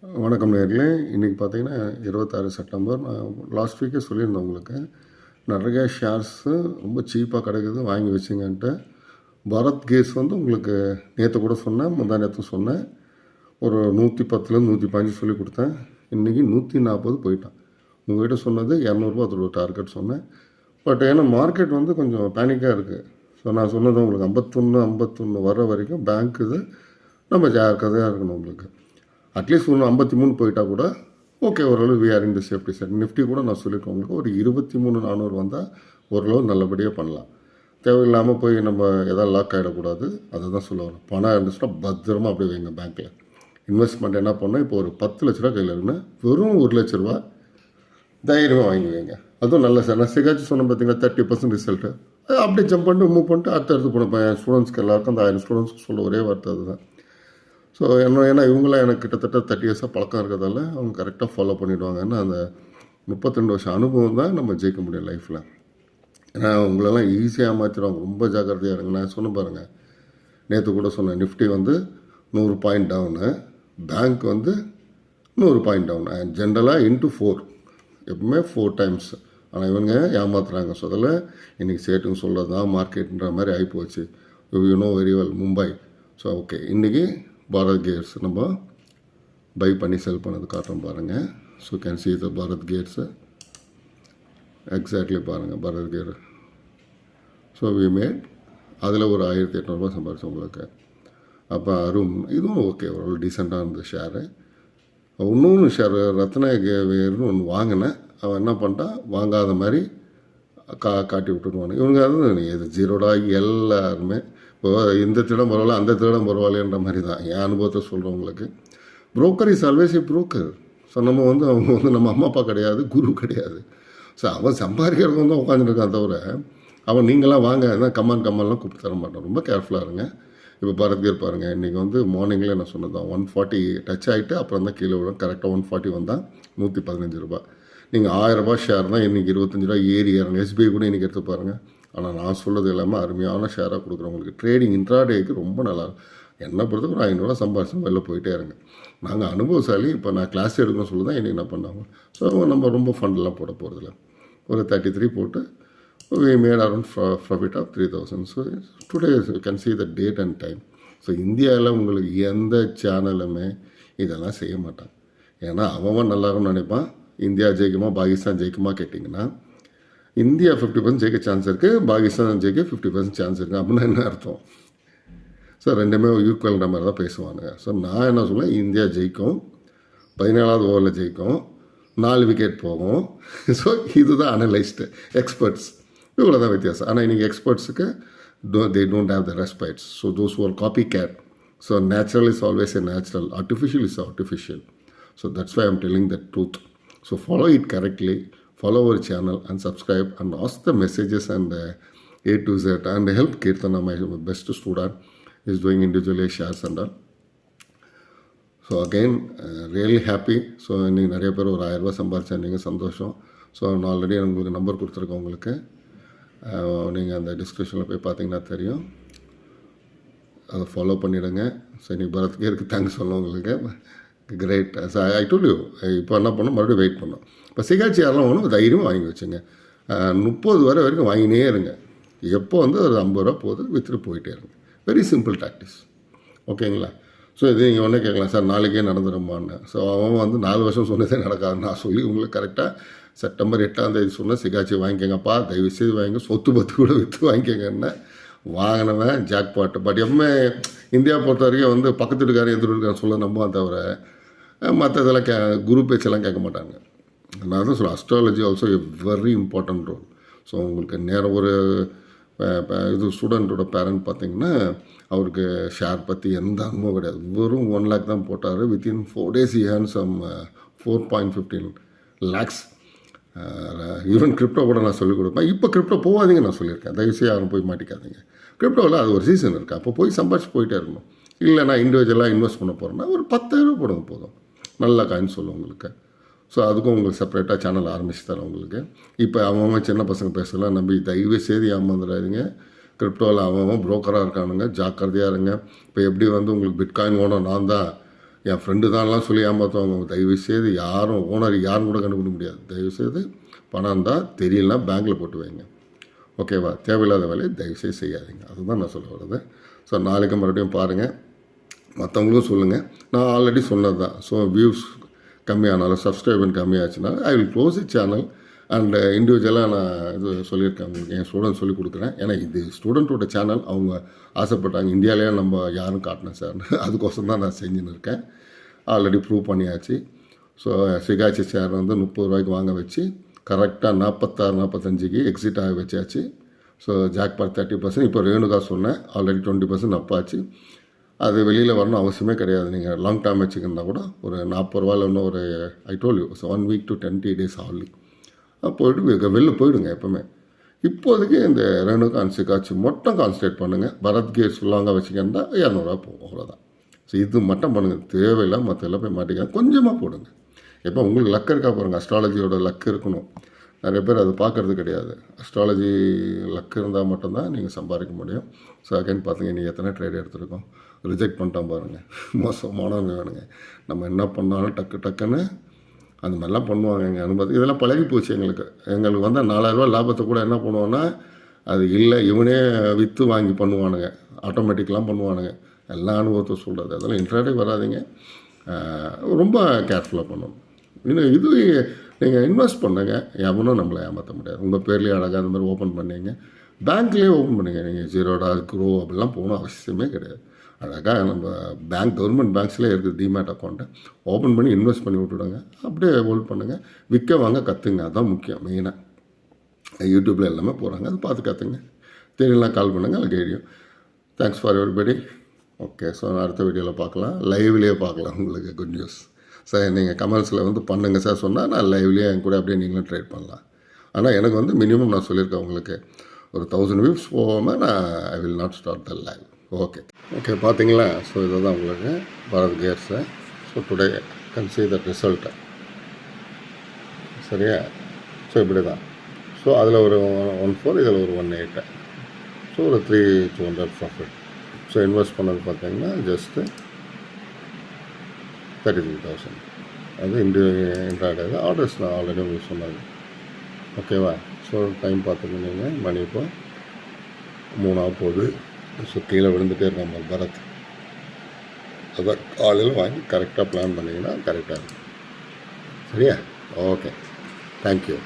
வணக்கம் நேர்களே. இன்றைக்கி பார்த்தீங்கன்னா 26 செப்டம்பர். நான் லாஸ்ட் வீக்கே சொல்லியிருந்தேன் உங்களுக்கு. நிறைய ஷேர்ஸு ரொம்ப சீப்பாக கிடைக்குது, வாங்கி வச்சுங்கன்ட்டு. பாரத் கேஸ் வந்து உங்களுக்கு நேற்று கூட சொன்னேன், முந்தா நேற்று சொன்னேன். ஒரு 110லேருந்து 115 சொல்லி கொடுத்தேன். இன்றைக்கி 140 போயிட்டான். உங்கள்கிட்ட சொன்னது 200 அதோட டார்கெட் சொன்னேன். பட் ஏன்னா மார்க்கெட் வந்து கொஞ்சம் பேனிக்காக இருக்குது. ஸோ நான் சொன்னது உங்களுக்கு 51 வர வரைக்கும் பேங்க் இது நம்ம ஜாக்கிரதையாக இருக்கணும் உங்களுக்கு. அட்லீஸ்ட் ஒன்று 53 போயிட்டால் கூட ஓகே, ஓரளவு we are in the safety side. Nifty கூட நான் சொல்லியிருக்கேன் உங்களுக்கு, ஒரு 23,400 வந்தால் ஓரளவு நல்லபடியாக பண்ணலாம். தேவையில்லாமல் போய் நம்ம எதாவது லாக் ஆகிடக்கூடாது. அதை தான் சொல்ல வரோம். பணம் இருந்துச்சுன்னா பத்திரமா அப்படியே வைங்க பேங்க்கில். இன்வெஸ்ட்மெண்ட் என்ன பண்ணோம், இப்போ ஒரு 10 லட்ச ரூபா கையில் இருக்குன்னா வெறும் 1 லட்ச ரூபா தைரியமாக வாங்கி வைங்க. அதுவும் நல்ல சார். நான் சிகாச்சு சொன்னேன் பார்த்தீங்கன்னா 30% ரிசல்ட்டு. அப்படியே ஜம்ப் பண்ணிட்டு மூவ் பண்ணிட்டு அடுத்தடுத்து போனேன். ஸ்டூடெண்ட்ஸ்க்கு எல்லாருக்கும் அந்த 1000 ஸ்டூடெண்ட்ஸ்க்கு சொல்ல ஒரே வார்த்தை அதுதான். ஸோ ஏன்னா இவங்களாம் எனக்கு கிட்டத்தட்ட 30 இயர்ஸாக பழக்கம் இருக்கிறதால அவங்க கரெக்டாக ஃபாலோ பண்ணிவிடுவாங்க. ஏன்னா அந்த 32 வருஷம் அனுபவம் தான் நம்ம ஜெயிக்க முடியும் லைஃப்பில். ஏன்னா உங்களெல்லாம் ஈஸியாக மாற்றிடுவாங்க. ரொம்ப ஜாக்கிரதையாக இருங்க. நான் சொன்ன பாருங்கள், நேற்று கூட சொன்னேன், நிஃப்டி வந்து 100 பாயிண்ட் டவுனு, பேங்க் வந்து 100 பாயிண்ட் டவுன். ஜென்ரலாக இன்ட்டு 4, எப்பவுமே 4 டைம்ஸ். ஆனால் இவங்க ஏமாத்துறாங்க. ஸோ அதில் இன்றைக்கி சேட்டுன்னு சொல்கிறது தான் மார்க்கெட்டுன்ற மாதிரி ஆகிப்போச்சு. You know very well Mumbai. So okay, இன்றைக்கி பாரத் கேர்ஸ் நம்ம பை பண்ணி செல் பண்ணது காட்டுறோம் பாருங்கள். So can see the Bharat cares exactly பாருங்கள், Bharat care. So we made அதில் ஒரு 1800 சம்பாதிச்சோம் உங்களுக்கு. அப்போ அரும் இதுவும் ஓகே, ஒரு டீசெண்டாக இருந்த ஷேரு. இன்னொன்று ஷேர் ரத்ன வேர்னு ஒன்று வாங்கினேன். அவன் என்ன பண்ணிட்டான், வாங்காத மாதிரி காட்டி விட்டுருவானு. இவங்க அது இது ஜீரோடா எல்லாருமே இப்போ இந்த திடம் பரவாயில்ல, அந்த திடம் பரவாயில்லன்ற மாதிரி தான் என் அனுபவத்தை சொல்கிறவங்களுக்கு. Broker is always a broker. So நம்ம வந்து அவங்க வந்து நம்ம அம்மா அப்பா கிடையாது, குரு கிடையாது. ஸோ அவன் சம்பாதிக்கிறது வந்து உட்காந்துருக்கான் தவிர அவன் நீங்களாம் வாங்க தான் கம்மான்லாம் கூப்பிட்டு தர மாட்டான். ரொம்ப கேர்ஃபுல்லாக இருங்க. இப்போ பாரத் கேர் பாருங்கள், இன்றைக்கி வந்து மார்னிங்கில் நான் சொன்னது தான் 140 டச் ஆகிட்டு அப்புறம் தான் கீழே விடும். கரெக்டாக 140 வந்தால் 115 ரூபா. நீங்கள் 1000 ரூபா ஷேர் தான் இன்றைக்கி 25 ரூபா ஏறி இறங்க. எஸ்பிஐ கூட இன்றைக்கி எடுத்து பாருங்கள். ஆனால் நான் சொல்கிறது எல்லாமே அருமையான ஷேராக கொடுக்குறவங்களுக்கு. ட்ரேடிங் இன்ட்ராடேக்கு ரொம்ப நல்லா என்ன பொறுத்த ஒரு 500 ரூபா சம்பாதிச்சு வெளில போயிட்டே இருங்க. நாங்கள் அனுபவசாலி. இப்போ நான் கிளாஸ் எடுக்கணும்னு சொல்லி தான் இன்றைக்கி என்ன பண்ணாங்க. ஸோ நம்ம ரொம்ப ஃபண்டெலாம் போட போகிறதில்ல. ஒரு 33 போட்டு we made around profit of 3,000. So today you can see the date and time. So இந்தியாவில் உங்களுக்கு எந்த சேனலுமே இதெல்லாம் செய்ய மாட்டான். ஏன்னா அவன் நல்லாருன்னு நினைப்பான். இந்தியா ஜெயிக்குமா பாகிஸ்தான் ஜெயிக்குமா கேட்டிங்கன்னா, இந்தியா 50% ஜெயிக்க சான்ஸ் இருக்குது, பாகிஸ்தான் ஜெயிக்க 50% சான்ஸ் இருக்குது. அப்படின்னா என்ன அர்த்தம்? ஸோ ரெண்டுமே ஈக்குவல்ன்ற மாதிரி தான் பேசுவாங்க. ஸோ நான் என்ன சொல்லுவேன், இந்தியா ஜெயிக்கும், 17வது ஓவரில் ஜெயிக்கும், 4 விக்கெட் போகும். ஸோ இதுதான் அனலைஸ்டு எக்ஸ்பர்ட்ஸ். இவ்வளோ தான் வித்தியாசம். ஆனால் இன்றைக்கி எக்ஸ்பர்ட்ஸுக்கு they don't have the respects. So those who are copycat. So natural is always a natural. Artificial is artificial. So that's why I'm telling the truth. So follow it correctly. Follow our channel and subscribe and ask the messages and A to Z and help Kirtana, my best student, is doing individually shares and all. So again really happy. So இன்றைக்கி நிறைய பேர் ஒரு 1000 ரூபா சம்பாரிச்சா நீங்கள் சந்தோஷம். So நான் already உங்களுக்கு number கொடுத்துருக்கேன் உங்களுக்கு. நீங்கள் அந்த டிஸ்கிரிப்ஷனில் போய் பார்த்தீங்கன்னா தெரியும். அதை ஃபாலோ பண்ணிவிடுங்க. ஸோ இன்றைக்கி பரத் கேருக்கு தேங்க்ஸ் சொல்லணும் உங்களுக்கு. கிரேட். I told you. இப்போ என்ன பண்ணோம், மறுபடியும் வெயிட் பண்ணோம். இப்போ சிகாச்சி யாரெல்லாம் வேணும் தைரியமாக வாங்கி வச்சுங்க. 30 வரைக்கும் வாங்கினே இருங்க. எப்போ வந்து ஒரு 50 ரூபா போகுது விற்றுட்டு போயிட்டே இருங்க. Very simple டாக்டிஸ். ஓகேங்களா? ஸோ இது நீங்கள் ஒன்றே கேட்கலாம், சார் நாளைக்கே நடந்துடுமான்னு. ஸோ அவன் வந்து 4 வருஷம் சொன்னதே நடக்காது. நான் சொல்லி உங்களுக்கு கரெக்டாக செப்டம்பர் 8ஆம் தேதி சொன்னால் சிகாச்சி வாங்கிக்கங்கப்பா, தயவுசெய்து வாங்கிங்க, சொத்து பத்து கூட விற்று வாங்கிக்கங்கன்னு வாங்கினவன் ஜாக்பாட்டு. பட் எப்பவுமே இந்தியா பொறுத்த வரைக்கும் வந்து பக்கத்து வீட்டுக்காரன் எதிர் வீட்டுக்காரன் சொல்ல நம்புவான் தவிர மற்ற இதெல்லாம் குரு பேச்செல்லாம் கேட்க மாட்டாங்க. நான் தான் சொல்லுவேன், astrology also a very important role. So உங்களுக்கு நேரம் ஒரு இது ஸ்டூடெண்ட்டோட பேரண்ட் பார்த்திங்கன்னா அவருக்கு ஷேர் பற்றி எந்த அனுபவம் கிடையாது. வெறும் 1 lakh தான் போட்டார். Within 4 days he earned some 4.15 lakhs. Even crypto கூட நான் சொல்லிக் கொடுப்பேன். இப்போ கிரிப்டோ போகாதீங்க நான் சொல்லியிருக்கேன். தயவுசெய்து யாரும் போய் மாட்டிக்காதீங்க. கிரிப்டோவில் அது ஒரு சீசன் இருக்குது. அப்போ போய் சம்பாதிச்சு போயிட்டே இருக்கணும். இல்லை நான் இண்டிவிஜுவலாக இன்வெஸ்ட் பண்ண போகிறேன்னா ஒரு 10,000 போடுங்க போதும். நல்ல காயின்னு சொல்லுவோம் உங்களுக்கு. ஸோ அதுக்கும் உங்களுக்கு செப்பரேட்டாக சேனல் ஆரம்பிச்சு தரேன் உங்களுக்கு. இப்போ அவன் சின்ன பசங்க பேசலாம் நம்பி தயவு செய்து ஏமாந்துடாதீங்க. கிரிப்டோவில் அவன் புரோக்கராக இருக்கானுங்க, ஜாக்கிரதையாக இருங்க. இப்போ எப்படி வந்து உங்களுக்கு பிட்காயின் ஓனர் நான் தான், என் ஃப்ரெண்டு தான்லாம் சொல்லி ஏமாற்றுவாங்க. தயவுசெய்து யாரும் ஓனர் யாரும் கூட கண்டுபிடிக்க முடியாது. தயவுசெய்து பணம் இருந்தால் தெரியலனா பேங்க்கில் போட்டு வைங்க. ஓகேவா? தேவையில்லாத வேலையை தயவுசெய்து செய்யாதீங்க. அதுதான் நான் சொல்ல வர்றது. ஸோ நாளைக்கு மறுபடியும் பாருங்கள், மற்றவங்களுக்கும் சொல்லுங்கள். நான் ஆல்ரெடி சொன்னது தான். ஸோ வியூஸ் கம்மியானாலும் சப்ஸ்கிரைபர் கம்மியாச்சுன்னா I will close it channel and இண்டிவிஜுவலாக நான் இது சொல்லியிருக்கேன் உங்களுக்கு. என் ஸ்டூடெண்ட் சொல்லிக் கொடுக்குறேன். ஏன்னா இது ஸ்டூடெண்ட்டோட சேனல். அவங்க ஆசைப்பட்டாங்க இந்தியாவிலேயே நம்ம யாரும் காட்டினேன் சார், அதுக்கோசம் தான் நான் செஞ்சுன்னு இருக்கேன். ஆல்ரெடி ப்ரூவ் பண்ணியாச்சு. ஸோ சிகாச்சி சேர் வந்து 30 ரூபாய்க்கு வாங்க வச்சு கரெக்டாக 46-45க்கு எக்ஸிட் ஆக வச்சாச்சு. So jackpot 30%. இப்போ ரேணுகா சொன்னேன் ஆல்ரெடி 20% அப்பாச்சு. அது வெளியில் வரணும் அவசியமே கிடையாது. நீங்கள் லாங் டேர்ம் வச்சுக்கிருந்தா கூட ஒரு 40 ரூபாயில் இன்னும் ஒரு I told you 1 week to 20 days ஆகலி போய்ட்டு வெளில போயிடுங்க எப்போவுமே. இப்போதைக்கு இந்த ரேணுகா அண்ட் சிகாச்சி மட்டும் கான்சன்ட்ரேட் பண்ணுங்கள். பரத் கேர்ஸ் லாங்காக வச்சுக்கிருந்தா 200 போகும், அவ்வளோதான். ஸோ இது மட்டும் பண்ணுங்கள். தேவையில்லை மற்ற எல்லாம் போய் மாட்டிக்கலாம். கொஞ்சமாக போடுங்க. எப்போ உங்களுக்கு லக் இருக்கா பாருங்கள். அஸ்ட்ராலஜியோட லக் இருக்கணும். நிறைய பேர் அது பார்க்குறது கிடையாது. அஸ்ட்ராலஜி லக் இருந்தால் மட்டும்தான் நீங்கள் சம்பாதிக்க முடியும். ஸோ அகைன் பார்த்தீங்க, நீங்கள் எத்தனை ட்ரேட் எடுத்துருக்கோம், ரிஜெக்ட் பண்ணிட்டோம் பாருங்கள். மோசமானவங்க வேணுங்க. நம்ம என்ன பண்ணாலும் டக்குன்னு அந்த மாதிரிலாம் பண்ணுவாங்க. எங்கள் அனுபவம் இதெல்லாம் பழகி போச்சு எங்களுக்கு. எங்களுக்கு வந்து 4000 ரூபா லாபத்தை கூட என்ன பண்ணுவோன்னா, அது இல்லை இவனே விற்று வாங்கி பண்ணுவானுங்க, ஆட்டோமேட்டிக்லாம் பண்ணுவானுங்க. எல்லா அனுபவத்தை சொல்கிறது. அதெல்லாம் இன்ட்ராடே வராதிங்க. ரொம்ப கேர்ஃபுல்லாக பண்ணணும். இன்னும் இது நீங்கள் இன்வெஸ்ட் பண்ணுங்க, எவனும் நம்மளை ஏமாற்ற முடியாது. உங்கள் பேர்லேயே அழகாக அந்த மாதிரி ஓப்பன் பண்ணிங்க, பேங்க்லேயே ஓப்பன் பண்ணுங்க. நீங்கள் ஜீரோடா க்ரோ அப்படிலாம் போகணும் அவசியமே கிடையாது. அழகாக நம்ம பேங்க் கவர்மெண்ட் பேங்க்ஸ்லேயே இருக்குது டிமேட் அக்கௌண்ட்டை ஓப்பன் பண்ணி இன்வெஸ்ட் பண்ணி விட்டுடுங்க. அப்படியே ஹோல்ட் பண்ணுங்கள். விற்க வாங்க கற்றுங்க, அதுதான் முக்கியம். மெயினாக யூடியூப்பில் எல்லாமே போகிறாங்க, அதை பார்த்து கற்றுங்க. தெரியலாம் கால் பண்ணுங்கள், அது தெரியும். Thanks for everybody. Okay, so அடுத்த வீடியோவில் பார்க்கலாம். லைவ்லேயே பார்க்கலாம். உங்களுக்கு குட் நியூஸ் சார். நீங்கள் கமெண்ட்ஸில் வந்து பண்ணுங்கள் சார் சொன்னால் நான் லைவ்லேயே என் கூட அப்படியே நீங்களும் ட்ரேட் பண்ணலாம். ஆனால் எனக்கு வந்து மினிமம் நான் சொல்லியிருக்கேன் உங்களுக்கு ஒரு 1000 வியூஸ் போகாமல் நான் I will not start the live. Okay பார்த்தீங்களா? ஸோ இதை தான் உங்களுக்கு பரத் கேர்ஸை. So today can see the ரிசல்ட்டை. சரியா? ஸோ இப்படி தான். ஸோ அதில் ஒரு 14, இதில் ஒரு 18. ஸோ ஒரு 3200 ப்ராஃபிட். ஸோ இன்வெஸ்ட் பண்ணது பார்த்தீங்கன்னா ஜஸ்ட்டு 33,000. அது இன்ட்ராடே ஆர்டர்ஸ் நான் ஆல்ரெடி உங்களுக்கு சொன்னாங்க. ஓகேவா? ஸோ டைம் பார்த்துக்கிட்டீங்க, மணி இப்போ 3 போகுது. ஸோ கீழே விழுந்துகிட்டே இருக்காங்க பரத். அதான் காலையில் வாங்கி கரெக்டாக பிளான் பண்ணிங்கன்னா கரெக்டாக இருக்கும். சரியா? Okay, thank you.